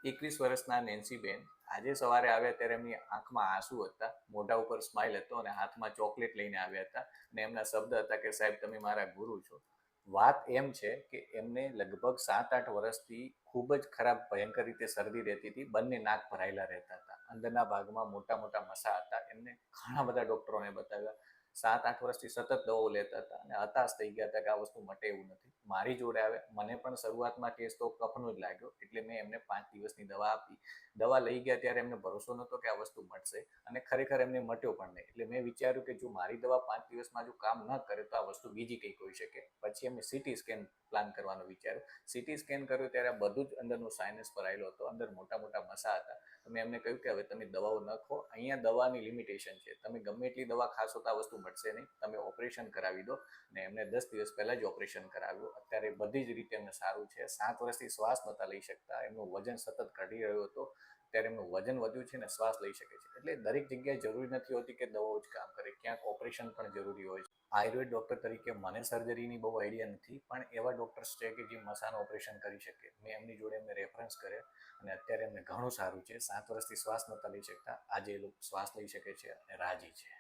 21 વર્ષના નેન્સીબેન આજે સવારે આવ્યા ત્યારે એમની આંખમાં આંસુ હતા, મોઢા ઉપર સ્માઇલ હતો અને હાથમાં ચોકલેટ લઈને આવ્યા હતા અને એમના શબ્દ હતા કે સાહેબ તમે મારા ગુરુ છો. વાત એમ છે કે એમને લગભગ 7-8 વર્ષથી ખૂબ જ ખરાબ ભયંકર રીતે શરદી રહેતી હતી. બંને નાક ભરાયેલા રહેતા હતા, અંદરના ભાગમાં મોટા મોટા મસા હતા. એમને ઘણા બધા ડોક્ટરોને બતાવ્યા, 7-8 વર્ષથી સતત દવાઓ લેતા હતા અને હતાશ થઈ ગયા હતા કે આ વસ્તુ મટે એવું નથી. મારી જોડે આવે, મને પણ શરૂઆતમાં કેસ તો કફનો જ લાગ્યો, એટલે મેં એમને 5 દિવસની દવા આપી. દવા લઈ ગયા ત્યારે એમને ભરોસો નહોતો કે આ વસ્તુ મટશે અને ખરેખર એમને મટ્યો પણ નહીં. એટલે મેં વિચાર્યું કે જો મારી દવા 5 દિવસમાં જો કામ ન કરે તો આ વસ્તુ બીજી કંઈક હોઈ શકે. પછી એમને સીટી સ્કેન પ્લાન કરવાનું વિચાર્યું. સીટી સ્કેન કર્યું ત્યારે બધું જ અંદરનું સાઇનસ ભરાયેલો હતો, અંદર મોટા મોટા મસા હતા. તો મેં એમને કહ્યું કે હવે તમે દવાઓ ન ખો, અહીંયા દવાની લિમિટેશન છે, તમે ગમે એટલી દવા ખાશો તો આ વસ્તુ મટશે નહીં, તમે ઓપરેશન કરાવી દો. અને એમને 10 દિવસ પહેલાં જ ઓપરેશન કરાવ્યું. અત્યારે બધી જ રીતે એમને સારું છે. 7 વર્ષથી શ્વાસ નહોતા લઈ શકતા, એમનું વજન સતત ઘટી રહ્યો હતો, ત્યારે એમનું વજન વધ્યું છે ને શ્વાસ લઈ શકે છે. એટલે દરેક જગ્યાએ જરૂરી નથી હોતી કે દવાઓ જ કામ કરે, ક્યાંક ઓપરેશન પણ જરૂરી હોય છે. આયુર્વેદ ડૉક્ટર તરીકે મને સર્જરીની બહુ આઈડિયા નથી, પણ એવા ડૉક્ટર્સ છે કે જે મસાનું ઓપરેશન કરી શકે. મેં એમની જોડે એમને રેફરન્સ કર્યા અને અત્યારે એમને ઘણું સારું છે. 7 વર્ષથી શ્વાસ નહોતા લઈ શકતા, આજે એ લોકો શ્વાસ લઈ શકે છે અને રાજી છે.